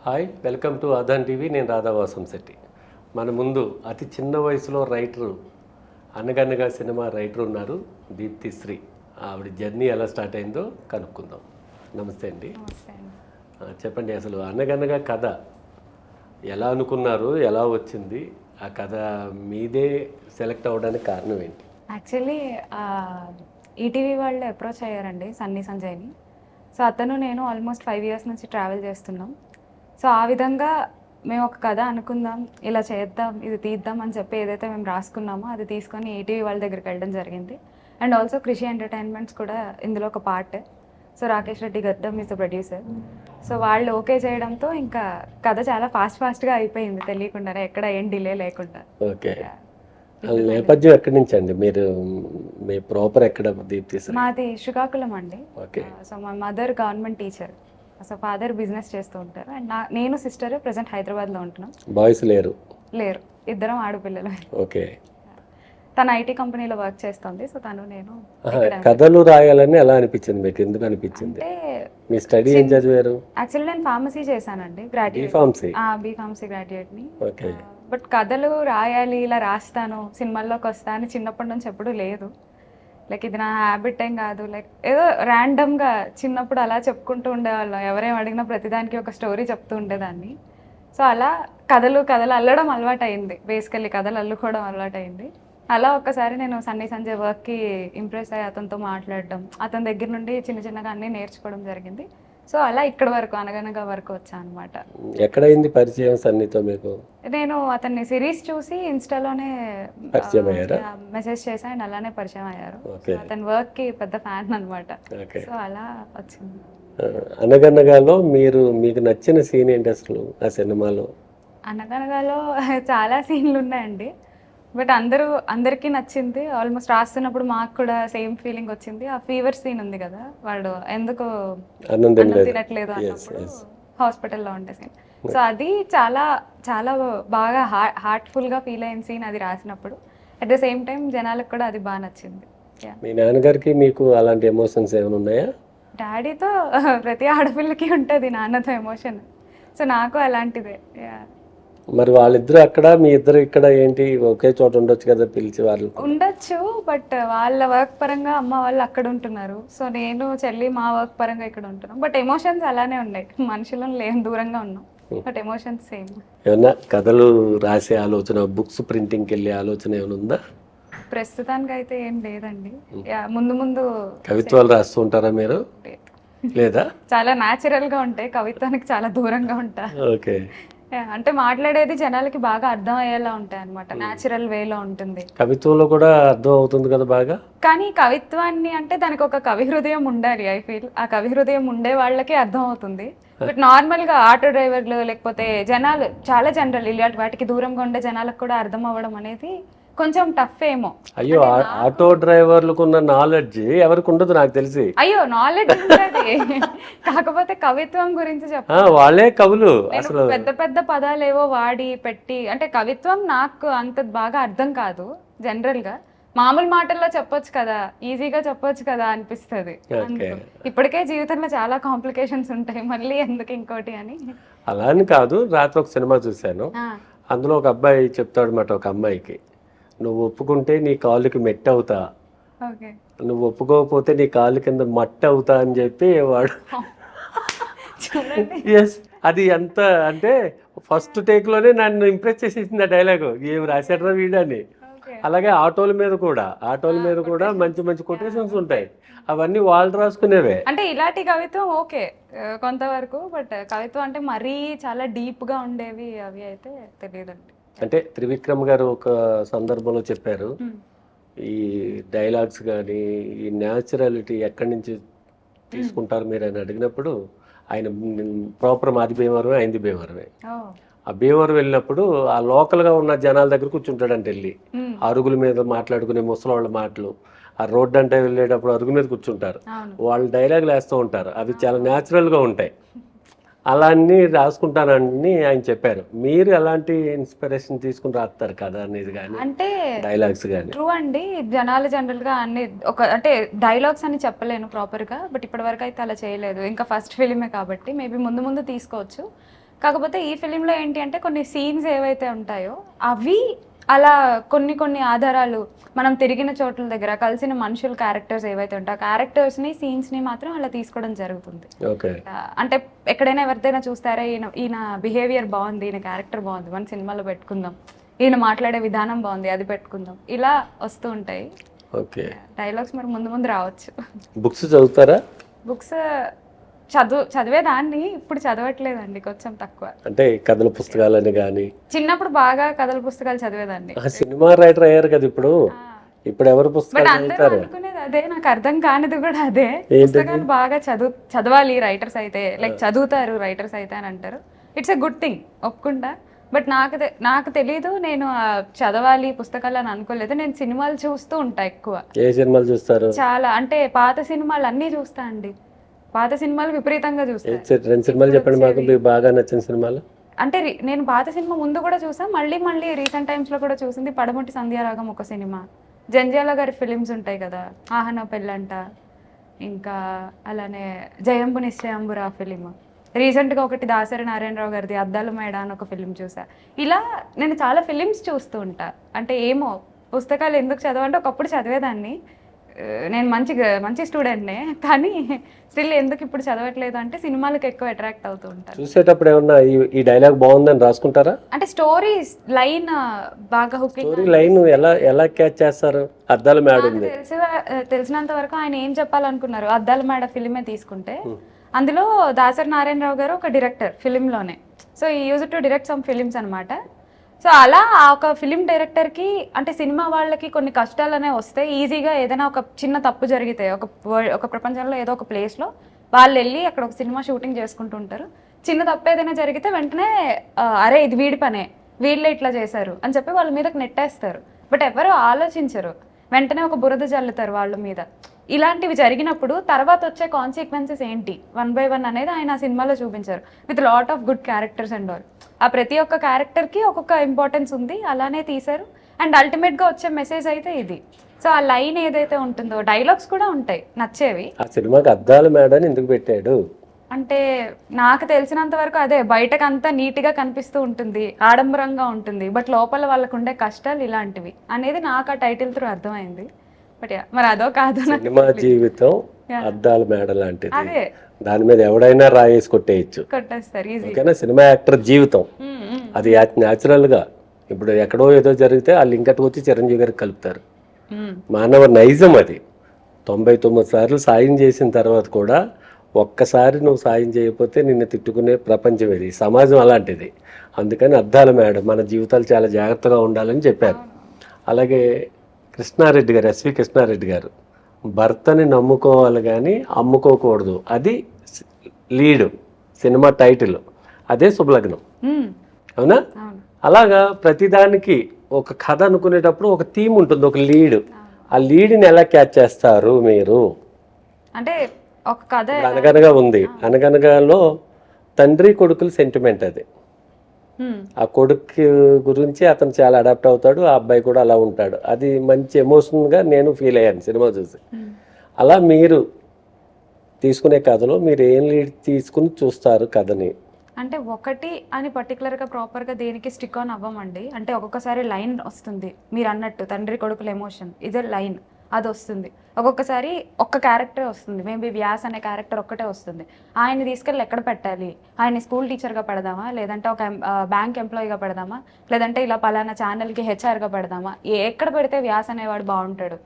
Hi, welcome to Aadan TV. నేను రాధావాసం శెట్టి. మన ముందు అతి చిన్న వయసులో రైటరు, అనగనగా సినిమా రైటర్ ఉన్నారు, దీప్తి శ్రీ. ఆవిడ జర్నీ ఎలా స్టార్ట్ అయిందో కనుక్కుందాం. నమస్తే అండి. చెప్పండి, అసలు అనగనగా కథ ఎలా అనుకున్నారు, ఎలా వచ్చింది, ఆ కథ మీదే సెలెక్ట్ అవ్వడానికి కారణం ఏంటి? యాక్చువల్లీ ఈటీవీ వాళ్ళు అప్రోచ్ అయ్యారండి సన్నీ సంజయ్ని. సో అతను నేను ఆల్మోస్ట్ 5 years నుంచి ట్రావెల్ చేస్తున్నాం. సో ఆ విధంగా మేము ఒక కథ అనుకుందాం, ఇలా చేద్దాం, ఇది తీద్దాం అని చెప్పి ఏదైతే మేము రాసుకున్నామో అది తీసుకొని ఈటీవీ వాళ్ళ దగ్గరికి వెళ్ళడం జరిగింది. అండ్ ఆల్సో కృషి ఎంటర్టైన్మెంట్స్ కూడా ఇందులో ఒక part. So Rakesh Reddy Gaddam is the producer. So వాళ్ళు ఓకే చేయడంతో ఇంకా కథ చాలా ఫాస్ట్గా అయిపోయింది, తెలియకుండానే, ఎక్కడ ఏం డిలే లేకుండా. ఓకే, నేపథ్యం ఎక్కడి నుంచి అండి? మీరు మీ ప్రాపర్ ఎక్కడ దీప్తి? మాది శ్రీకాకుళం అండి. ఓకే. సో మా mother government teacher, so father business చేస్తూ ఉంటారు. అండ్ నేను సిస్టర్ ప్రెసెంట్ హైదరాబాద్లో ఉంటున్నాం. బాయ్స్ లేరు? లేరు, ఇద్దరం ఆడపిల్లలు. ఓకే. తను ఐటీ కంపెనీలో వర్క్ చేస్తుంది. సో తను నేను. కథలు రాయాలని ఎలా అనిపించింది మీకు? ఎందుకు అనిపించింది? అంటే మీ స్టడీ ఏం చదివారు? యాక్చువల్లీ నేను ఫార్మసీ చేశానండి, గ్రాడ్యుయేట్. బీఫార్మసీ గ్రాడ్యుయేట్ని. ఓకే. బట్ కథలు రాయాలి, ఇలా రాస్తాను, సినిమాల్లోకి వస్తాను చిన్నప్పటి నుంచి ఎప్పుడూ లేదు. లైక్ ఇది నా హ్యాబిట్ ఏం కాదు, లైక్ ఏదో ర్యాండమ్గా చిన్నప్పుడు అలా చెప్పుకుంటూ ఉండేవాళ్ళం. ఎవరేం అడిగినా ప్రతిదానికి ఒక స్టోరీ చెప్తూ ఉండేదాన్ని. సో అలా కథలు అల్లడం అలవాటు అయింది, బేసికల్లీ కథలు అల్లుకోవడం అలవాటు అయింది. అలా ఒక్కసారి నేను సన్నీ సంజయ్ వర్క్కి ఇంప్రెస్ అయ్యి అతనితో మాట్లాడడం, అతని దగ్గర నుండి చిన్నగా అన్నీ నేర్చుకోవడం జరిగింది. సో అలా ఇక్కడ వరకు, అనగనగా వరకు వచ్చా అనమాట. ఎక్కడైంది పరిచయం సన్నీతో మీకు? నేను అతన్ని సిరీస్ చూసి ఇన్స్టాలోనే మెసేజ్ చేసా, అండ్ అలానే పరిచయం అయ్యారు. అతని వర్క్ కి పెద్ద ఫ్యాన్ అనమాట. సో అలా వచ్చింది. అనగనగాలో మీకు నచ్చిన సీన్ ఏంటి అసలు ఆ సినిమాలో? అనగనగాలో చాలా సీన్లు ఉన్నాయండి, బట్ అందరికీ నచ్చింది. ఆల్మోస్ట్ రాస్తున్నప్పుడు మాకు కూడా సేమ్ ఫీలింగ్ వచ్చింది. ఆ ఫీవర్ సీన్ ఉంది కదా, వాడు ఎందుకు అన్నం తినట్లేదు అన్నప్పుడు హాస్పిటల్లో ఉండే సీన్. సో అది చాలా చాలా బాగా హార్ట్ఫుల్గా ఫీల్ అయిన సీన్ అది రాసినప్పుడు. అట్ ద సేమ్ టైం జనాలకు కూడా అది బాగా నచ్చింది. మీ నాన్నగారికి మీకు అలాంటి ఎమోషన్స్ ఏమైనా ఉన్నాయా? డాడీతో ప్రతి ఆడపిల్లకి ఉంటుంది నాన్నతో ఎమోషన్. సో నాకు అలాంటిదే. మరి వాళ్ళిద్దరు అక్కడ, మీ ఇద్దరు ఇక్కడ, ఏంటి ఒకే చోట ఉండొచ్చు కదా, పిలిచి వాళ్ళు ఉండొచ్చు. బట్ వాళ్ళ వర్క్ పరంగా అమ్మ వాళ్ళు అక్కడ ఉంటున్నారు. సో నేను చెల్లి మా వర్క్ పరంగా ఇక్కడ ఉంటున్నాం. బట్ ఎమోషన్స్ అలానే ఉన్నాయి, మనుషులను లేని దూరంగా ఉన్నాం, బట్ ఎమోషన్స్ సేమ్. ఏమన్నా కథలు రాసే ఆలోచన, బుక్స్ ప్రింటింగ్కి వెళ్ళే ఆలోచన ఏమైనా ఉందా? ప్రస్తుతానికి అయితే ఏం లేదండి. ముందు కవిత్వాలు రాస్తూ ఉంటారా మీరు? లేదా? చాలా న్యాచురల్ గా ఉంటాయి, కవిత్వానికి చాలా దూరంగా ఉంటా. ఓకే. అంటే మాట్లాడేది జనాలకి బాగా అర్థం అయ్యేలా ఉంటాయి అనమాట, న్యాచురల్ వేలో ఉంటుంది. కవిత్వంలో కూడా అర్థం అవుతుంది కదా బాగా. కానీ కవిత్వాన్ని అంటే దానికి ఒక కవి హృదయం ఉండాలి. ఐ ఫీల్ ఆ కవి హృదయం ఉండే వాళ్ళకి అర్థం అవుతుంది. బట్ నార్మల్ గా ఆటో డ్రైవర్లు, లేకపోతే జనాలు చాలా జనరల్ ఇలాంటి వాటికి దూరంగా ఉండే జనాలకు కూడా అర్థం అవ్వడం అనేది కొంచెం టఫ్ ఏమో. అయ్యో, ఆటో డ్రైవర్లకు ఉన్న నాలెడ్జ్ ఎవరికి ఉండదు నాకు తెలిసి. అయ్యో, నాలెడ్జ్ ఉంటుంది, కాకపోతే కవిత్వం గురించి చెప్పాలి. వాళ్ళే కవులు. అసలు పెద్ద పెద్ద పదాలు ఏవో వాడి పెట్టి, అంటే కవిత్వం నాకు అంత బాగా అర్థం కాదు. జనరల్ గా మామూలు మాటల్లో చెప్పొచ్చు కదా, ఈజీగా చెప్పొచ్చు కదా అనిపిస్తుంది. ఇప్పటికే జీవితంలో చాలా కాంప్లికేషన్స్ ఉంటాయి, మళ్ళీ ఎందుకు ఇంకోటి అని. అలా అని కాదు, రాత్రి ఒక సినిమా చూశాను, అందులో ఒక అబ్బాయి చెప్తాడు మాట ఒక అమ్మాయికి, నువ్వు ఒప్పుకుంటే నీ కాలుకి మెట్ట అవుతా, నువ్వు ఒప్పుకోకపోతే నీ కాలు కింద మట్టి అవుతా అని చెప్పి వాడు. ఎస్, అది ఎంత అంటే ఫస్ట్ టేక్ లోనే నన్ను ఇంప్రెస్ చేసేసింది ఆ డైలాగు. ఏం రాశాడరా వీడని. అలాగే ఆటోల మీద కూడా మంచి మంచి కొటేషన్స్ ఉంటాయి, అవన్నీ వాళ్ళు రాసుకునేవే. అంటే ఇలాంటి కవిత్వం ఓకే కొంతవరకు, బట్ కవిత్వం అంటే మరీ చాలా డీప్ గా ఉండేవి అవి అయితే తెలియదండి. అంటే త్రివిక్రమ్ గారు ఒక సందర్భంలో చెప్పారు, ఈ డైలాగ్స్ కానీ ఈ న్యాచురాలిటీ ఎక్కడి నుంచి తీసుకుంటారు మీరు అని అడిగినప్పుడు, ఆయన ప్రాపర్ మాది భీమవరమే, అయింది భీమవరమే. ఆ భీమవరం వెళ్ళినప్పుడు ఆ లోకల్గా ఉన్న జనాల దగ్గర కూర్చుంటాడంటే, వెళ్ళి అరుగుల మీద మాట్లాడుకునే ముసలాళ్ళ మాటలు, ఆ రోడ్డు అంటే వెళ్ళేటప్పుడు అరుగు మీద కూర్చుంటారు, వాళ్ళు డైలాగులు వేస్తూ ఉంటారు, అవి చాలా న్యాచురల్గా ఉంటాయి. అలా అన్ని రాసుకుంటానని ఆయన చెప్పారు. మీరు ఎలాంటి ఇన్స్పిరేషన్ తీసుకుని రాస్తారు కదా అనేది కానీ, అంటే డైలాగ్స్ కానీ? ట్రూ అండి, జనాలు జనరల్ గా అన్ని అంటే డైలాగ్స్ అని చెప్పలేను ప్రాపర్ గా, బట్ ఇప్పటి వరకు అయితే అలా చేయలేదు. ఇంకా ఫస్ట్ ఫిలిమే కాబట్టి మేబీ ముందు తీసుకోవచ్చు. కాకపోతే ఈ ఫిలింలో ఏంటి అంటే కొన్ని సీన్స్ ఏవైతే ఉంటాయో అవి అలా కొన్ని ఆధారాలు మనం తిరిగిన చోట్ల దగ్గర కలిసిన మనుషుల క్యారెక్టర్స్ ఏవైతే ఉంటాయో ఆ క్యారెక్టర్స్ని సీన్స్ని మాత్రం అలా తీసుకోవడం జరుగుతుంది. ఓకే. అంటే ఎక్కడైనా ఎవరిదైనా చూస్తారా ఈయన బిహేవియర్ బాగుంది, ఈయన క్యారెక్టర్ బాగుంది, మన సినిమాలో పెట్టుకుందాం, ఈయన మాట్లాడే విధానం బాగుంది, అది పెట్టుకుందాం, ఇలా వస్తూ ఉంటాయి. ఓకే. డైలాగ్స్ మరి ముందు రావచ్చు. బుక్స్ చదువుతారా? బుక్స్ చదివేదాన్ని, ఇప్పుడు చదవట్లేదండి, కొంచెం తక్కువ. అంటే కథల పుస్తకాలని కానీ? చిన్నప్పుడు బాగా కథల పుస్తకాలు చదివేదాన్ని. సినిమా రైటర్ అయ్యారు కదా ఇప్పుడు, ఇప్పుడు ఎవరు బట్ పుస్తకాలు అందరూ చదువుతారు? అనుకునేది అదే, నాకు అర్థం కానిది కూడా అదే. పుస్తకాలు బాగా చదవాలి రైటర్స్ అయితే, లైక్ చదువుతారు రైటర్స్ అయితే అని అంటారు. ఇట్స్ ఎ గుడ్ థింగ్, ఒప్పుకుంటా. బట్ నాకు తెలీదు, నేను చదవాలి పుస్తకాలు అని అనుకోలేదు. నేను సినిమాలు చూస్తూ ఉంటా ఎక్కువ. ఏ సినిమాలు చూస్తారు? చాలా, అంటే పాత సినిమాలు అన్నీ చూస్తా అండి. పాత సినిమాలు విపరీతంగా చూస్తా. 2 సినిమాలు చెప్పండి మాకు, మీకు బాగా నచ్చిన సినిమాలు. అంటే నేను పాత సినిమా ముందు కూడా చూసా, మళ్ళీ రీసెంట్ టైమ్స్ లో కూడా చూసింది పడమటి సంధ్యారాగం ఒక సినిమా. జంధ్యాల గారి ఫిలిమ్స్ ఉంటాయి కదా, ఆహన పెళ్ళంట, ఇంకా అలానే జయంబు నిశ్చయంబురా ఫిలిం. రీసెంట్గా ఒకటి దాసరి నారాయణరావు గారిది అద్దాల మేడ అని ఒక ఫిలిం చూసా. ఇలా నేను చాలా ఫిలిమ్స్ చూస్తూ ఉంటా. అంటే ఏమో పుస్తకాలు ఎందుకు చదవంటే ఒకప్పుడు చదివేదాన్ని, నేను మంచి స్టూడెంట్నే, కానీ స్టిల్ ఎందుకు ఇప్పుడు చదవట్లేదు అంటే సినిమాలకు ఎక్కువ అట్రాక్ట్ అవుతూ ఉంటాను. చూసేటప్పుడు ఏమన్నా ఈ డైలాగ్ బాగుందని రాసుకుంటారా? అంటే స్టోరీ లైన్ బాగా హుకింగ్. స్టోరీ లైన్ ఎలా క్యాచ్ చేస్తారు? అద్దాల మేడ ఉంది, తెలిసినంత వరకు ఆయన ఏం చెప్పాలనుకున్నారు, అద్దాల మేడ ఫిలిమే తీసుకుంటే అందులో దాసరి నారాయణరావు గారు ఒక డైరెక్టర్ ఫిలింలోనే. సో ఈ use to direct some films అనమాట. సో అలా ఆ ఒక ఫిలిం డైరెక్టర్కి, అంటే సినిమా వాళ్ళకి కొన్ని కష్టాలు అనేవి వస్తాయి. ఈజీగా ఏదైనా ఒక చిన్న తప్పు జరిగితే ఒక ప్రపంచంలో ఏదో ఒక ప్లేస్లో వాళ్ళు వెళ్ళి అక్కడ ఒక సినిమా షూటింగ్ చేసుకుంటూ ఉంటారు. చిన్న తప్పు ఏదైనా జరిగితే వెంటనే అరే ఇది వీడి పనే, వీళ్ళే ఇట్లా చేశారు అని చెప్పి వాళ్ళ మీదకి నెట్టేస్తారు. బట్ ఎవరు ఆలోచించరు, వెంటనే ఒక బురద జల్లుతారు వాళ్ళ మీద. ఇలాంటివి జరిగినప్పుడు తర్వాత వచ్చే కాన్సిక్వెన్సెస్ ఏంటి 1 by 1 అనేది ఆయన ఆ సినిమాలో చూపించారు, with lot of good characters and all. ఆ ప్రతి ఒక్క క్యారెక్టర్కి ఒక్కొక్క ఇంపార్టెన్స్ ఉంది, అలానే తీశారు. అండ్ అల్టిమేట్గా వచ్చే మెసేజ్ అయితే ఇది. సో ఆ లైన్ ఏదైతే ఉంటుందో, డైలాగ్స్ కూడా ఉంటాయి నచ్చేవి. ఆ సినిమాకి అద్దాల మేడని ఎందుకు పెట్టాడు అంటే నాకు తెలిసినంత వరకు అదే, బయటకు అంతా నీట్గా కనిపిస్తూ ఉంటుంది, ఆడంబరంగా ఉంటుంది, బట్ లోపల వాళ్ళకు ఉండే కష్టాలు ఇలాంటివి అనేది నాకు ఆ టైటిల్ త్రూ అర్థమైంది. బట్ మరి అదో కాదు, సినిమా జీవితం అద్దాల మేడ లాంటిది, అదే దాని మీద ఎవడైనా రాయేసి కొట్టేస్తారు ఈజీ. ఓకేనా? సినిమా యాక్టర్ జీవితం అది న్యాచురల్ గా, ఇప్పుడు ఎక్కడో ఏదో జరిగితే వాళ్ళు ఇంకటి వచ్చి చిరంజీవి గారికి కలుపుతారు. మానవ నైజం అది. 99 సార్లు సాయం చేసిన తర్వాత కూడా ఒక్కసారి నువ్వు సాయం చేయకపోతే నిన్ను తిట్టుకునే ప్రపంచం ఇది, సమాజం అలాంటిది. అందుకని అద్దాల మేడ, మన జీవితాలు చాలా జాగ్రత్తగా ఉండాలని చెప్పారు. అలాగే కృష్ణారెడ్డి గారు, ఎస్వి కృష్ణారెడ్డి గారు, భర్తని నమ్ముకోవాలి కానీ అమ్ముకోకూడదు, అది లీడు సినిమా టైటిల్, అదే శుభలగ్నం. అవునా? అలాగా ప్రతిదానికి ఒక కథ అనుకునేటప్పుడు ఒక థీమ్ ఉంటుంది, ఒక లీడ్. ఆ లీడ్ని ఎలా క్యాచ్ చేస్తారు మీరు? అంటే ఒక కథ అనగనగా ఉంది, అనగనగాలో తండ్రి కొడుకుల సెంటిమెంట్ అది. ఆ కొడుకు గురించి అతను చాలా అడాప్ట్ అవుతాడు, ఆ అబ్బాయి కూడా అలా ఉంటాడు. అది మంచి ఎమోషన్గా నేను ఫీల్ అయ్యాను సినిమా చూసి. అలా మీరు తీసుకునే కథలో మీరు ఏం లీడ్ తీసుకుని చూస్తారు కథని? అంటే ఒకటి అని పర్టికులర్గా ప్రాపర్గా దేనికి స్టిక్ ఆన్ అవ్వమండి. అంటే ఒక్కొక్కసారి లైన్ వస్తుంది, మీరు అన్నట్టు తండ్రి కొడుకుల ఎమోషన్ ఇదే లైన్, అది వస్తుంది. ఒక్కొక్కసారి ఒక్క క్యారెక్టరే వస్తుంది, మేబీ వ్యాస్ అనే క్యారెక్టర్ ఒక్కటే వస్తుంది. ఆయన్ని తీసుకెళ్ళి ఎక్కడ పెట్టాలి, ఆయన్ని స్కూల్ టీచర్గా పెడదామా, లేదంటే ఒక బ్యాంక్ ఎంప్లాయీగా పెడదామా, లేదంటే ఇలా పలానా ఛానల్కి హెచ్ఆర్గా పెడదామా, ఎక్కడ పెడితే వ్యాస్ అనేవాడు బాగుంటాడు.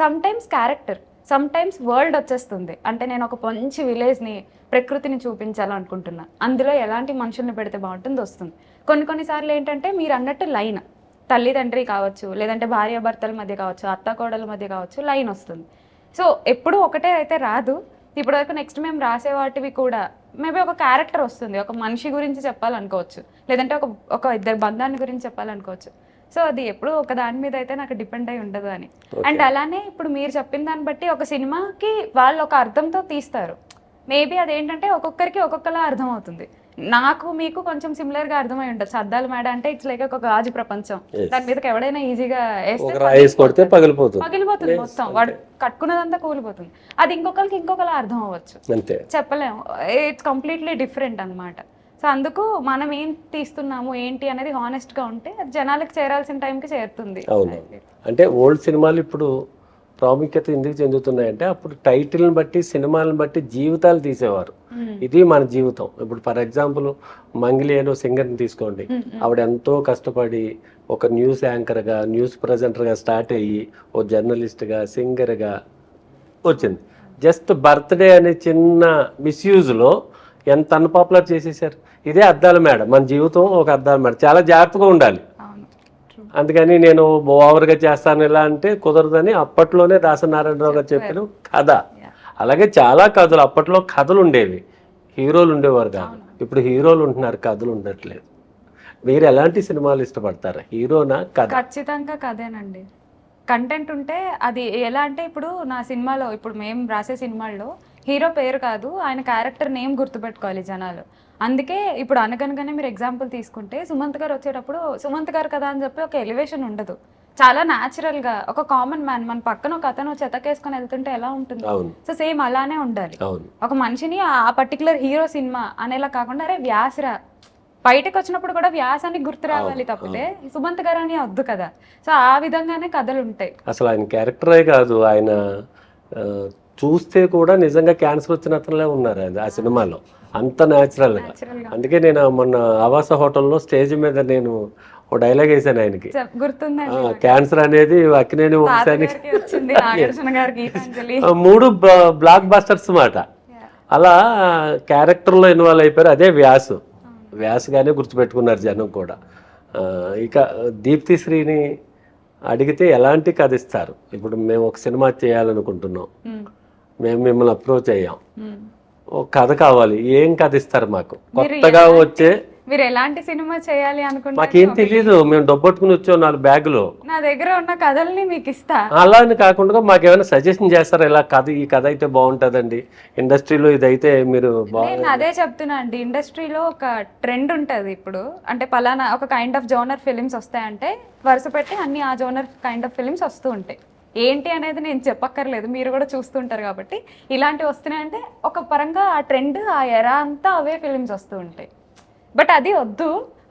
Some times character, some times world వచ్చేస్తుంది. అంటే నేను ఒక మంచి విలేజ్ని, ప్రకృతిని చూపించాలనుకుంటున్నా, అందులో ఎలాంటి మనుషుల్ని పెడితే బాగుంటుంది వస్తుంది. కొన్నిసార్లు ఏంటంటే మీరు అన్నట్టు లైన్, తల్లిదండ్రి కావచ్చు, లేదంటే భార్యాభర్తల మధ్య కావచ్చు, అత్త కోడల మధ్య కావచ్చు, లైన్ వస్తుంది. సో ఎప్పుడూ ఒకటే అయితే రాదు. ఇప్పటివరకు నెక్స్ట్ మేము రాసే వాటివి కూడా మేబీ ఒక క్యారెక్టర్ వస్తుంది, ఒక మనిషి గురించి చెప్పాలనుకోవచ్చు, లేదంటే ఒక ఇద్దరు బంధాన్ని గురించి చెప్పాలనుకోవచ్చు. సో అది ఎప్పుడు ఒక దాని మీద అయితే నాకు డిపెండ్ అయి ఉండదు అని. అండ్ అలానే ఇప్పుడు మీరు చెప్పిన దాన్ని బట్టి ఒక సినిమాకి వాళ్ళు ఒక అర్థంతో తీస్తారు. మేబీ అదేంటంటే ఒక్కొక్కరికి ఒక్కొక్కలా అర్థం అవుతుంది. నాకు మీకు కొంచెం సిమిలర్ గా అర్థమై ఉంటుంది. అద్దాల మేడ అంటే ఇట్స్ లైక్ ఒక గాజు ప్రపంచం, దాని మీదకి ఎవడైనా ఈజీగా వేస్తే పగిలిపోతుంది మొత్తం, వాడు కట్టుకున్నదంతా కూలిపోతుంది. అది ఇంకొకరికి ఇంకొకలా అర్థం అవ్వచ్చు, చెప్పలేము. ఇట్స్ కంప్లీట్లీ డిఫరెంట్ అనమాట. సో అందుకు మనం ఏం తీస్తున్నాము ఏంటి అనేది హానెస్ట్గా ఉంటే అది జనాలకు చేరాల్సిన టైంకి చేరుతుంది. అవును. అంటే ఓల్డ్ సినిమాలు ఇప్పుడు ప్రాముఖ్యత ఎందుకు చెందుతున్నాయంటే అప్పుడు టైటిల్ని బట్టి సినిమాలను బట్టి జీవితాలు తీసేవారు. ఇది మన జీవితం. ఇప్పుడు ఫర్ ఎగ్జాంపుల్ మంగిలి అనే సింగర్ని తీసుకోండి. ఆవిడ ఎంతో కష్టపడి ఒక న్యూస్ యాంకర్గా న్యూస్ ప్రజెంటర్గా స్టార్ట్ అయ్యి ఓ జర్నలిస్ట్గా సింగర్గా వచ్చింది. జస్ట్ బర్త్డే అనే చిన్న మిస్యూజ్లో ఎంత అన్పాపులర్ చేసేసారు. ఇదే అద్దాల మేడ. మన జీవితం ఒక అద్దాల మేడ. చాలా జాగ్రత్తగా ఉండాలి. అందుకని నేను ఓవర్గా చేస్తాను ఇలా అంటే కుదరదని అప్పట్లోనే దాసనారాయణరావు గారు చెప్పిన కథ. అలాగే చాలా కథలు అప్పట్లో కథలు ఉండేవి, హీరోలు ఉండేవారు కాదు. ఇప్పుడు హీరోలు ఉంటున్నారు, కథలు ఉండట్లేదు. మీరు ఎలాంటి సినిమాలు ఇష్టపడతారు, హీరోనా కథ? ఖచ్చితంగా కథేనండి. కంటెంట్ ఉంటే అది ఎలా అంటే ఇప్పుడు నా సినిమాలో ఇప్పుడు మేము రాసే సినిమాల్లో హీరో పేరు కాదు ఆయన క్యారెక్టర్ నేమ్ గుర్తుపెట్టుకోవాలి జనాలు. అందుకే ఇప్పుడు అనగనగానే మీరు ఎగ్జాంపుల్ తీసుకుంటే సుమంత్ గారు వచ్చేటప్పుడు సుమంత్ గారు కదా అని చెప్పి ఒక ఎలివేషన్ ఉండదు. చాలా న్యాచురల్ గా ఒక కామన్ మ్యాన్ మన పక్కన ఒక అతను చెతకేసుకొని వెళ్తుంటే ఎలా ఉంటుంది, సో సేమ్ అలానే ఉండాలి. ఒక మనిషిని ఆ పర్టికులర్ హీరో సినిమా అనేలా కాకుండా అరే వ్యాసరా బయటకు వచ్చినప్పుడు కూడా వ్యాసానికి గుర్తు రావాలి తప్పితే సుమంత్ గారు అని వద్దు కదా. సో ఆ విధంగానే కథలు ఉంటాయి. అసలు ఆయన క్యారెక్టరే కాదు, ఆయన చూస్తే కూడా నిజంగా క్యాన్సర్ వచ్చిన అతనులే ఉన్నారు ఆ సినిమాలో, అంత న్యాచురల్గా. అందుకే నేను మొన్న ఆవాస హోటల్లో స్టేజ్ మీద నేను ఓ డైలాగ్ వేసాను ఆయనకి, క్యాన్సర్ అనేది అక్కినేని వంశానికి 3 బ్లాక్ బస్టర్స్ మాట. అలా క్యారెక్టర్లో ఇన్వాల్వ్ అయిపోయారు. అదే వ్యాసగానే గుర్తుపెట్టుకున్నారు జనం కూడా. ఇక దీప్తి శ్రీని అడిగితే ఎలాంటి కథ ఇస్తారు? ఇప్పుడు మేము ఒక సినిమా చేయాలనుకుంటున్నాం, మేము మిమ్మల్ని అప్రోచ్ అయ్యాం, ఒక కథ కావాలి, ఏం కథ ఇస్తారు మాకు? కొత్తగా వచ్చే మీరు ఎలాంటి సినిమా చేయాలి అనుకుంటున్నారు? మాకేం తెలీదు, మేము డబ్బట్టుకుని వచ్చాం 4 బ్యాగులు, నా దగ్గర ఉన్న కథల్ని మీకు ఇస్తా. అలా అని కాకుండా మాకేమైనా సజెషన్ చేస్తారా, ఇలా కథ ఈ కథ అయితే బాగుంటుందండి, ఇండస్ట్రీలో ఇదైతే మీరు నేను అదే చెప్తున్నా అండి. ఇండస్ట్రీలో ఒక ట్రెండ్ ఉంటుంది ఇప్పుడు, అంటే పలానా ఒక కైండ్ ఆఫ్ జోనర్ ఫిలిమ్స్ వస్తాయంటే వరుస పెట్టి అన్ని ఆ జోనర్ కైండ్ ఆఫ్ ఫిలిమ్స్ వస్తూ ఉంటాయి. ఏంటి అనేది నేను చెప్పక్కర్లేదు, మీరు కూడా చూస్తుంటారు కాబట్టి. ఇలాంటివి వస్తున్నాయంటే ఒక పరంగా ఆ ట్రెండ్ ఆ ఎరా అంతా అవే ఫిలిమ్స్ వస్తూ ఉంటాయి. బట్ అది వద్దు,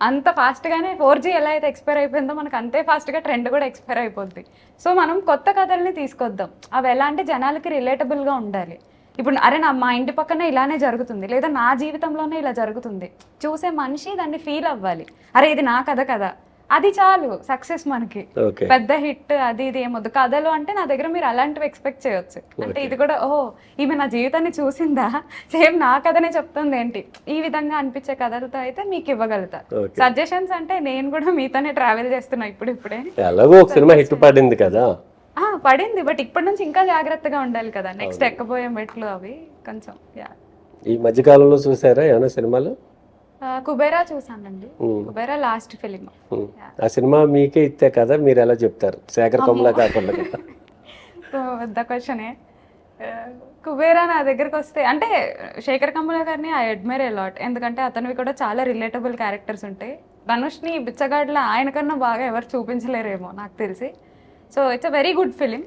అంత ఫాస్ట్గానే 4G ఎలా అయితే ఎక్స్పైర్ అయిపోయిందో మనకు అంతే ఫాస్ట్గా ట్రెండ్ కూడా ఎక్స్పైర్ అయిపోద్ది. సో మనం కొత్త కథల్ని తీసుకొద్దాం. అవి ఎలా అంటే జనాలకి రిలేటబుల్గా ఉండాలి. ఇప్పుడు అరే మా ఇంటి పక్కన ఇలానే జరుగుతుంది, లేదా నా జీవితంలోనే ఇలా జరుగుతుంది, చూసే మనిషి దాన్ని ఫీల్ అవ్వాలి, అరే ఇది నా కథ కదా, అది చాలు సక్సెస్ మనకి. పెద్ద హిట్ అది ఇది ఏమొద్దు. కథలు అంటే నా దగ్గర మీరు అలాంటివి ఎక్స్పెక్ట్ చేయొచ్చు. అంటే ఇది కూడా ఓహో ఈమె నా జీవితాన్ని చూసిందా, సేమ్ నా కథనే చెప్తుంది ఏంటి, ఈ విధంగా అనిపించే కథలతో అయితే మీకు ఇవ్వగలుగుతా. సజెషన్స్ అంటే నేను కూడా మీతోనే ట్రావెల్ చేస్తున్నా ఇప్పుడే. ఎలాగో ఒక సినిమా హిట్ పడింది కదా. పడింది, బట్ ఇప్పటి నుంచి ఇంకా జాగ్రత్తగా ఉండాలి కదా. నెక్స్ట్ ఎక్కబోయే మెట్లు అవి కొంచెం. ఈ మధ్యకాలంలో చూసారా ఏమైనా సినిమాలు? కుబేరా చూసానండి. Kubera last film. ఆ సినిమా మీకే ఇస్తే కదా, మీరు ఎలా చెప్తారు? శేఖర్ కమ్లా కాకుండా. పెద్ద క్వశ్చనే. కుబేరా నా దగ్గరకు వస్తే అంటే శేఖర్ కమ్లా గారిని ఐ అడ్మైర్ ఎ లాట్. ఎందుకంటే అతనివి కూడా చాలా రిలేటబుల్ క్యారెక్టర్స్ ఉంటాయి. ధనుష్ని బిచ్చగాడ్ల ఆయన కన్నా బాగా ఎవరు చూపించలేరేమో నాకు తెలిసి. So it's a very good film.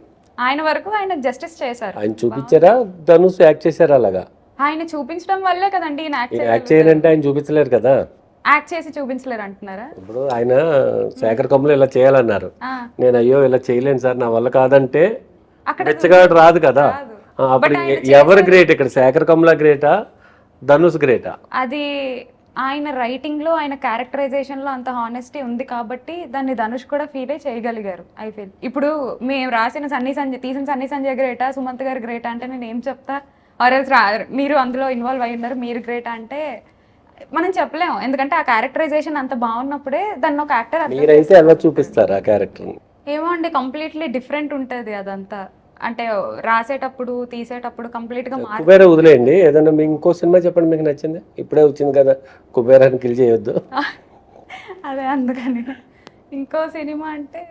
ఆయన వరకు ఆయన జస్టిస్ చేశారు. ఆయన చూపించారా, ధనుష్ యాక్ట్ చేశారా? అలాగా ఆయన చూపించడం వల్లే కదండి యాక్ట్ చేయాలంటే ఆయన చూపించలేరు కదా. యాక్ట్ చేసి చూపించలేరు అంటున్నారా? ఇప్పుడు ఆయన శేఖర్ కమ్ములు ఇలా చేయాలన్నారు, నేను అయ్యో ఇలా చేయలేను సార్ నా వల్ల కాదంటే బెచ్చగాడు రాదు కదా. అప్పుడు ఎవరు గ్రేట్ ఇక్కడ, శేఖర్ కమ్ముల గ్రేటా ధనుష్ గ్రేటా? అది ఆయన రైటింగ్ లో ఆయన క్యారెక్టరైజేషన్ లో అంత హానెస్టీ ఉంది కాబట్టి దాన్ని ధనుష్ కూడా ఫీల్ చేయగలిగారు. ఐ ఫీల్ ఇప్పుడు మేము రాసిన తీసిన సన్నీ సంజయ్ గ్రేటా, సుమంత్ గారు గ్రేటా అంటే నేను ఏం చెప్తా? ఆర్ఎల్స్ మీరు అందులో ఇన్వాల్వ్ అయ్యి ఉన్నారు మీరు గ్రేట్ అంటే మనం చెప్పలేము. ఎందుకంటే ఆ క్యారెక్టరైజేషన్ అంత బాగున్నప్పుడే దాన్ని ఒక యాక్టర్ మీరైతే ఎలా చూపిస్తారు ఆ క్యారెక్టర్? ఏమో అండి, కంప్లీట్లీ డిఫరెంట్ ఉంటుంది అదంతా. అంటే రాసేటప్పుడు తీసేటప్పుడు కంప్లీట్ గా కుబేరా వదిలేయండి, ఏదైనా మీకు ఇంకో సినిమా చెప్పండి మీకు నచ్చింది. ఇప్పుడే వచ్చింది కదా కుబేరాని కిల్ చేయొద్దు. అదే అందుకని ఇంకో సినిమా అంటే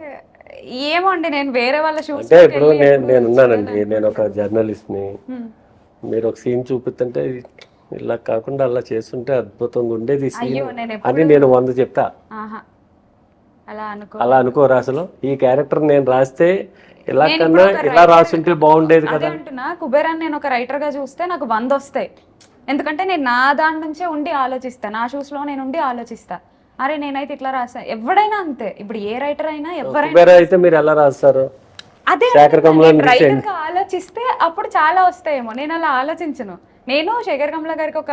ఏమో అండి, నేను వేరే వాళ్ళ షూట్ అంటే ఇప్పుడు నేను ఉన్నానండి, నేను ఒక జర్నలిస్ట్ని, మీరు ఒక సీన్ చూపిస్తుంటే ఇలా కాకుండా అలా చేస్తుంటే అద్భుతంగా ఉండేది సీన్ అని నేను 100 చెప్తా. అలా అనుకోరా అసలు? ఈ క్యారెక్టర్ నేను రాస్తే ఇలా కన్నా ఇలా రాస్తుంటే బాగుండేది కదా అంటున్నా. కుబేరాన్ని నేను ఒక రైటర్ గా చూస్తే నాకు 100 వస్తాయి. ఎందుకంటే నేను నా దాని నుంచే ఉండి ఆలోచిస్తా, నా షూస్లో నేను ఉండి ఆలోచిస్తా. అరే నేనైతే ఇట్లా రాసా, ఎవడైనా అంతే, ఇప్పుడు ఏ రైటర్ అయినా ఎవరైనా కుబేరా అయితే మీరు ఎలా రాస్తారు? అదే శేఖర్ కమలా రైటర్ గా ఆలోచిస్తే అప్పుడు చాలా వస్తాయేమో. నేను అలా ఆలోచించను. నేను శేఖర్ కమలా గారికి ఒక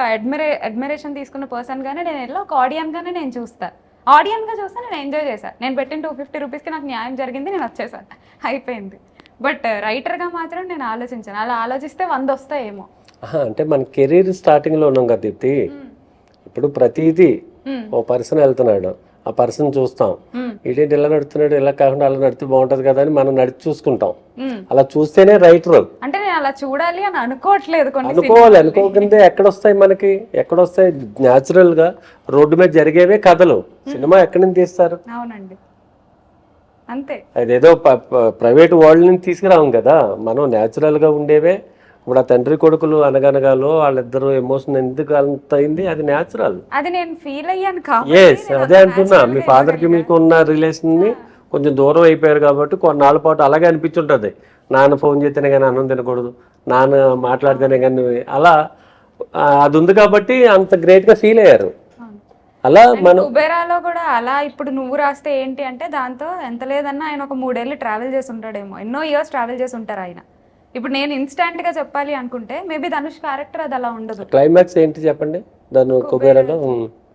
అడ్మిరేషన్ తీసుకున్న పర్సన్ గానే నేను ఎలా ఒక ఆడియన్ గానే నేను చూస్తా. ఆడియన్ గా చూస్తే నేను ఎంజాయ్ చేశా. నేను పెట్టిన 250 రూపీస్కి నాకు న్యాయం జరిగింది, నేను వచ్చేసాను, అయిపోయింది. బట్ రైటర్ గా మాత్రం నేను ఆలోచించాను. అలా ఆలోచిస్తే 100 వస్తాయేమో. అంటే మన కెరీర్ స్టార్టింగ్ లో ఉన్నాం కదా దీప్తి. ఇప్పుడు ప్రతిదీ ఓ పర్సన్ వెళ్తున్నాడు, ఆ పర్సన్ చూస్తాం, ఇదేంటి ఇలా నడుస్తున్నాడు, ఇలా కాకుండా అలా నడితే బాగుంటది కదా అని మనం నడిచి చూసుకుంటాం. అలా చూస్తేనే రైటర్. అంటే నేను అలా చూడాలి అని అనుకోవట్లేదు. అనుకోవాలి, అనుకోకుండా ఎక్కడొస్తాయి మనకి, ఎక్కడొస్తాయి? న్యాచురల్ గా రోడ్డు మీద జరిగేవే కథలు. సినిమా ఎక్కడి నుంచి తీస్తారు? అవునండి, అంతే. అదేదో ప్రైవేట్ వరల్డ్ నుంచి తీసుకురాము కదా, మనం న్యాచురల్ గా ఉండేవే. ఇప్పుడు ఆ తండ్రి కొడుకులు అనగనగాలో వాళ్ళిద్దరు ఎమోషన్ ఎందుకు అంత అయింది, అది న్యాచురల్. అది నేను ఫీల్ అయ్యాను అదే అంటున్నా, మీ ఫాదర్ కి మీకు ఉన్న రిలేషన్ ని కొంచెం దూరం అయిపోయారు కాబట్టి కొన్నాళ్ళ పాటు అలాగే అనిపించుంటది. నాన్న ఫోన్ చేస్తేనే కానీ అన్నం తినకూడదు, నాన్న మాట్లాడితేనే కానీ అలా అది ఉంది కాబట్టి అంత గ్రేట్ గా ఫీల్ అయ్యారు. అలా మనం కుబేరాలో కూడా అలా ఇప్పుడు నువ్వు రాస్తే ఏంటి అంటే దాంతో ఎంత లేదన్నా ఆయన ఒక 3 ఏళ్ళు ట్రావెల్ చేసి ఉంటాడేమో, ఎన్నో ఇయర్స్ ట్రావెల్ చేసి ఉంటారు ఆయన. ఇప్పుడు నేను ఇన్స్టాంట్ గా చెప్పాలి అనుకుంటే మేబీ ధనుష్ క్యారెక్టర్ అది అలా ఉండదు. క్లైమాక్స్ ఏంటి చెప్పండి దాని కుబేరాలో?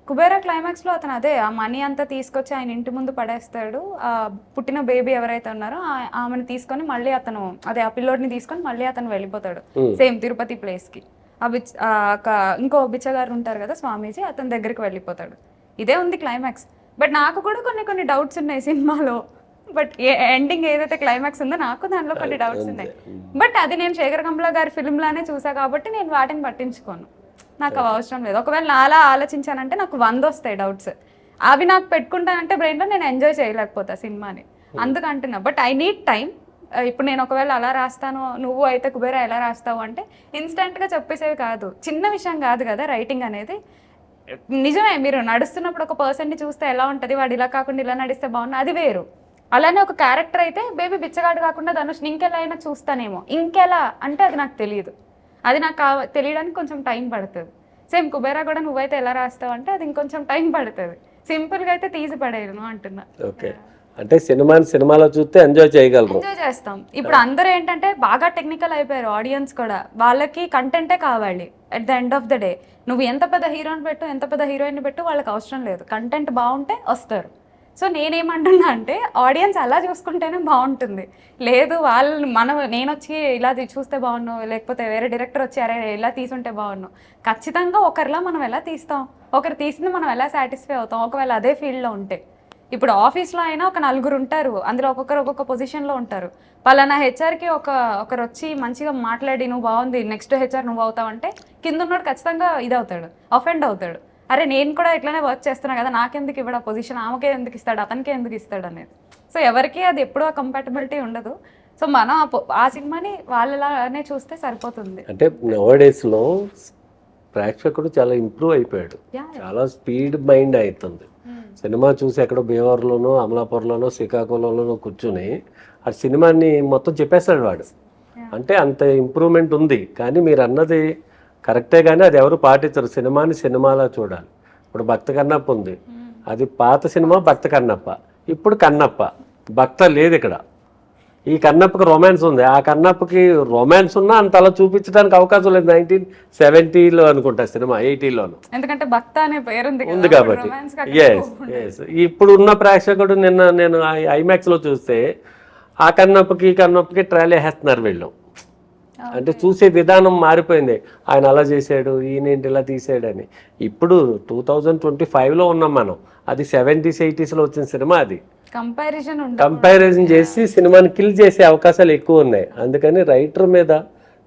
కుబేరా క్లైమాక్స్ లో అతను అదే ఆ మనీ అంతా తీసుకొచ్చి ఆయన ఇంటి ముందు పడేస్తాడు. ఆ పుట్టిన బేబీ ఎవరైతే ఉన్నారో ఆమెను తీసుకొని మళ్ళీ అతను అదే ఆ పిల్లోడిని తీసుకొని మళ్ళీ అతను వెళ్ళిపోతాడు సేమ్ తిరుపతి ప్లేస్ కి. ఇంకో బిచ్చగారు ఉంటారు కదా స్వామీజీ, అతని దగ్గరికి వెళ్ళిపోతాడు. ఇదే ఉంది క్లైమాక్స్. బట్ నాకు కూడా కొన్ని డౌట్స్ ఉన్నాయి సినిమాలో. బట్ ఎండింగ్ ఏదైతే క్లైమాక్స్ ఉందో నాకు దానిలో కొన్ని డౌట్స్ ఉన్నాయి. బట్ అది నేను శేఖర్ కమలా గారి ఫిల్మ్ లానే చూసా కాబట్టి నేను వాటిని పట్టించుకోను, నాకు అవి అవసరం లేదు. ఒకవేళ నా అలా ఆలోచించానంటే నాకు 100 వస్తాయి డౌట్స్. అవి నాకు పెట్టుకుంటానంటే బ్రెయిన్లో నేను ఎంజాయ్ చేయలేకపోతా సినిమాని, అందుకంటున్నా. But I need time. ఇప్పుడు నేను ఒకవేళ అలా రాస్తాను, నువ్వు అయితే కుబేరా ఎలా రాస్తావు అంటే ఇన్స్టెంట్గా చెప్పేసేవి కాదు, చిన్న విషయం కాదు కదా రైటింగ్ అనేది. నిజమే, మీరు నడుస్తున్నప్పుడు ఒక పర్సన్ని చూస్తే ఎలా ఉంటుంది, వాడు ఇలా కాకుండా ఇలా నడిస్తే బాగున్నా, అది వేరు. అలానే ఒక క్యారెక్టర్ అయితే బేబీ బిచ్చగాడు కాకుండా ధనుష్ ఇంకెలా అయినా చూస్తానేమో, ఇంకెలా అంటే అది నాకు తెలియదు. అది నాకు తెలియడానికి కొంచెం టైం పడుతుంది. సేమ్ కుబేరా కూడా నువ్వైతే ఎలా రాస్తావు అంటే అది ఇంకొంచెం టైం పడుతుంది. సింపుల్గా అయితే తీసి పడేయను అంటున్నా. ఓకే, అంటే సినిమాలో చూస్తే ఎంజాయ్ చేయగలరు, ఎంజాయ్ చేస్తాం. ఇప్పుడు అందరూ ఏంటంటే బాగా టెక్నికల్ అయిపోయారు, ఆడియన్స్ కూడా. వాళ్ళకి కంటెంటే కావాలి at the end of the day. నువ్వు ఎంత పెద్ద హీరోని పెట్టు, ఎంత పెద్ద హీరోయిన్ పెట్టు, వాళ్ళకి అవసరం లేదు, కంటెంట్ బాగుంటే వస్తారు. సో నేనేమంటున్నా అంటే ఆడియన్స్ అలా చూసుకుంటేనే బాగుంటుంది. లేదు నేను వచ్చి ఇలా చూస్తే బాగున్నావు, లేకపోతే వేరే డైరెక్టర్ వచ్చి అరే ఇలా తీసుంటే బాగున్నావు. ఖచ్చితంగా ఒకరిలా మనం ఎలా తీస్తాం, ఒకరు తీసింది మనం ఎలా సాటిస్ఫై అవుతాం ఒకవేళ అదే ఫీల్డ్లో ఉంటే. ఇప్పుడు ఆఫీస్లో అయినా ఒక 4 ఉంటారు, అందులో ఒక్కొక్క పొజిషన్లో ఉంటారు. పలానా హెచ్ఆర్కి ఒకరు వచ్చి మంచిగా మాట్లాడి నువ్వు బాగుంది నెక్స్ట్ హెచ్ఆర్ నువ్వు అవుతావు అంటే కింద ఉన్నాడు ఖచ్చితంగా ఇదవుతాడు, అఫెండ్ అవుతాడు. అరే నేను కూడా ఇట్లానే వర్క్ చేస్తున్నా కదా, నాకెందుకు ఇవ్వడా పొజిషన్, ఆమెకే ఎందుకు ఇస్తాడు, అతనికే ఎందుకు ఇస్తాడు అనేది. సో ఎవరికి అది ఎప్పుడూ ఆ కంపాటబిలిటీ ఉండదు. సో మనం ఆ సినిమాని వాళ్ళలానే చూస్తే సరిపోతుంది. అంటే నోడేస్లో ప్రేక్షకుడు చాలా ఇంప్రూవ్ అయిపోయాడు, చాలా స్పీడ్ మైండ్ అవుతుంది. సినిమా చూసి ఎక్కడో భీమవరంలోనో అమలాపురంలోనో శ్రీకాకుళంలోనో కూర్చుని ఆ సినిమాని మొత్తం చెప్పేస్తాడు వాడు. అంటే అంత ఇంప్రూవ్మెంట్ ఉంది. కానీ మీరు అన్నది కరెక్టే, కానీ అది ఎవరు పాటించరు. సినిమాని సినిమాలా చూడాలి. ఇప్పుడు భక్త కన్నప్ప ఉంది, అది పాత సినిమా భక్త కన్నప్ప. ఇప్పుడు కన్నప్ప, భక్త లేదు ఇక్కడ. ఈ కన్నప్పకి రొమాన్స్ ఉంది, ఆ కన్నప్పకి రొమాన్స్ ఉన్నా అంత అలా చూపించడానికి అవకాశం లేదు. 1970లో అనుకుంటా సినిమా, 80లోను, ఎందుకంటే భక్త అనే పేరు ఉంది కాబట్టి. ఇప్పుడు ఉన్న ప్రేక్షకుడు నేను ఐమాక్స్లో చూస్తే ఆ కన్నప్పకి ఈ కన్నప్పకి ట్రయల్ వేసేస్తున్నారు వీళ్ళు. అంటే చూసే విధానం మారిపోయింది. ఆయన అలా చేశాడు, ఈయనేంటి ఇలా తీసాడని. ఇప్పుడు 2025లో ఉన్నాం మనం, అది 70s 80sలో వచ్చిన సినిమా. అది కంపారిజన్ చేసి సినిమాని కిల్ చేసే అవకాశాలు ఎక్కువ ఉన్నాయి. అందుకని రైటర్ మీద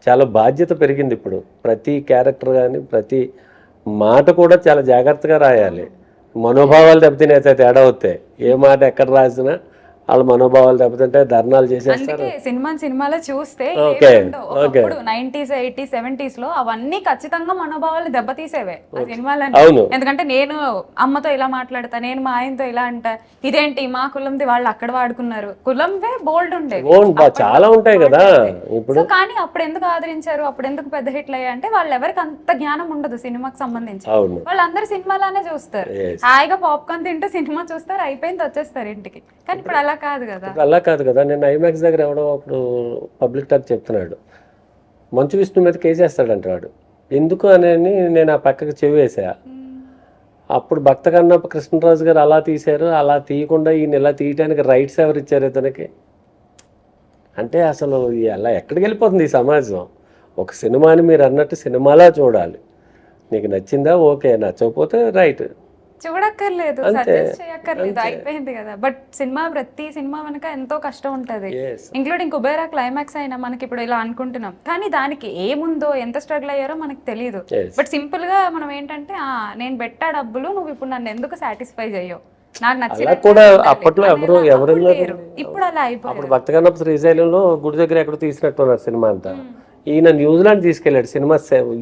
చాలా బాధ్యత పెరిగింది ఇప్పుడు. ప్రతి క్యారెక్టర్ కానీ ప్రతి మాట కూడా చాలా జాగ్రత్తగా రాయాలి. మనోభావాలు దెబ్బతినే తేడా అవుతాయి. ఏ మాట ఎక్కడ రాసినా వాళ్ళ మనోభావాలు దెబ్బతింటే ధర్నాలు చేసేస్తారు. అందుకే సినిమాలో చూస్తే ఓకే, ఒకప్పుడు 90s 80s 70s లో అవన్నీ ఖచ్చితంగా మనోభావాలు దెబ్బతీసేవే ఆ సినిమాలో. అవును. ఎందుకంటే నేను అమ్మతో ఇలా మాట్లాడతా, నేను మా ఆయనతో ఇలా అంటా, ఇదేంటి మా కులంది వాళ్ళు అక్కడ వాడుకున్నారు, కులంవే బోల్డ్ ఉండేవి చాలా ఉంటాయి కదా ఇప్పుడు. సో కానీ అప్పుడు ఎందుకు ఆదరించారు, అప్పుడు ఎందుకు పెద్ద హిట్లు అయ్యాయి అంటే వాళ్ళు ఎవరికి అంత జ్ఞానం ఉండదు సినిమాకి సంబంధించి. అవును. వాళ్ళందరూ సినిమాలానే చూస్తారు, హాయిగా పాప్కార్న్ తింటూ సినిమా చూస్తారు, అయిపోయింది వచ్చేస్తారు ఇంటికి. కానీ ఇప్పుడు అలా కాదు కదా. అలా కాదు కదా. నేను ఐమాక్స్ దగ్గర ఎవడో అప్పుడు పబ్లిక్ టాక్ చెప్తున్నాడు, మంచు విష్ణు మీద కేసేస్తాడంట వాడు. ఎందుకు అని నేను ఆ పక్కకి చెవి వేసా. అప్పుడు భక్త కన్నప్ప కృష్ణరాజు గారు అలా తీశారు, అలా తీయకుండా ఈయన ఇలా తీయడానికి రైట్స్ ఎవరు ఇచ్చారు ఇతనికి? అంటే అసలు ఎలా ఎక్కడికి వెళ్ళిపోతుంది ఈ సమాజం? ఒక సినిమాని మీరు అన్నట్టు సినిమాలా చూడాలి. నీకు నచ్చిందా ఓకే, నచ్చకపోతే రైట్, చూడక్కర్లేదు, సజెస్ట్ చేయక్కర్లేదు, అయిపోయింది కదా. బట్ ప్రతి సినిమా వెనక ఎంతో కష్టం ఉంటది, ఇంక్లూడింగ్ కుబేరా క్లైమాక్స్ అయినా మనకి ఇప్పుడు ఇలా అనుకుంటున్నాం, కానీ దానికి ఏముందో ఎంత స్ట్రగుల్ అయ్యారో మనకు తెలియదు. బట్ సింపుల్ గా మనం ఏంటంటే నేను పెట్టా డబ్బులు, నువ్వు ఇప్పుడు నన్ను ఎందుకు సాటిస్ఫై చేయవు, నాకు నచ్చిన కూడా. అప్పట్లో ఎవరు ఇప్పుడు అలా అయిపోయింది. అప్పుడు భక్త కన్నప్ప శ్రీశైలంలో గుడి దగ్గర ఎక్కడ తీసినట్టున్నారు సినిమా అంతా. ఈయన న్యూజిలాండ్ తీసుకెళ్ళాడు, సినిమా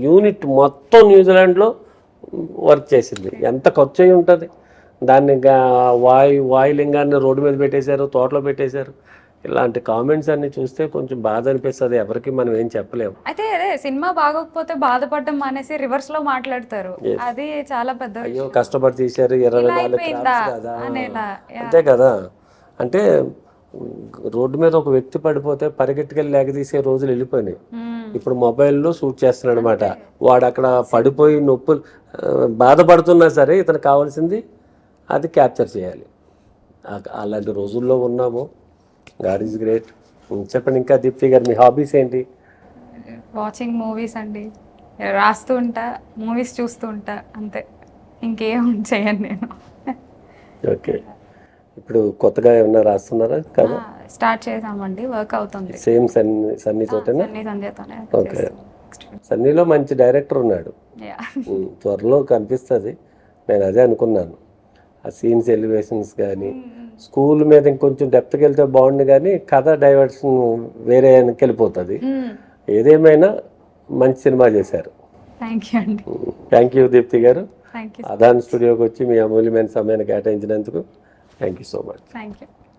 యూనిట్ మొత్తం న్యూజిలాండ్ లో వర్క్ చేసింది. ఎంత ఖర్చు అయి ఉంటుంది దాన్ని. వాయులింగాన్ని రోడ్డు మీద పెట్టేశారు, తోటలో పెట్టేశారు. ఇలాంటి కామెంట్స్ అన్ని చూస్తే కొంచెం బాధ అనిపిస్తుంది. ఎవరికి మనం ఏం చెప్పలేము. అయితే అదే సినిమా బాగోకపోతే బాధపడడం అనేసి రివర్స్ లో మాట్లాడతారు, అది చాలా పెద్ద. అయ్యో కష్టపడి తీశారు 24 కదా, అంతే కదా. అంటే రోడ్డు మీద ఒక వ్యక్తి పడిపోతే పరిగెట్టుకెళ్ళి లేక తీసే రోజులు వెళ్ళిపోయినాయి. ఇప్పుడు మొబైల్లో షూట్ చేస్తున్నాడు అనమాట. వాడు అక్కడ పడిపోయి నొప్పులు బాధపడుతున్నా సరే ఇతనికి కావాల్సింది అది క్యాప్చర్ చేయాలి. అలాంటి రోజుల్లో ఉన్నాము. God is great. చెప్పండి ఇంకా దీప్తి గారు, మీ హాబీస్ ఏంటి? వాచింగ్ మూవీస్ అండి, రాస్తూ ఉంటా, మూవీస్ చూస్తూ ఉంటా, అంతే, ఇంకేం చేయను నేను. ఓకే, ఇప్పుడు కొత్తగా ఏమన్నా రాస్తున్నారా? కదా స్టార్ట్ చేసామండి, వర్క్ అవుతుంది. సేమ్ సన్నీతోటేనా? ఓకే, సన్నీలో మంచి డైరెక్టర్ ఉన్నాడు, త్వరలో కనిపిస్తుంది. నేను అదే అనుకున్నాను. ఆ సీన్స్ ఎలివేషన్స్ కానీ స్కూల్ మీద ఇంకొంచెం డెప్త్కి వెళ్తే బాగుండు, కానీ కథ డైవర్షన్ వేరే వెళ్ళిపోతుంది. ఏదేమైనా మంచి సినిమా చేశారు. థ్యాంక్ యూ దీప్తి గారు. అదాన్ స్టూడియోకి వచ్చి మీ అమూల్యమైన సమయాన్ని కేటాయించినందుకు thank you so much. Thank you.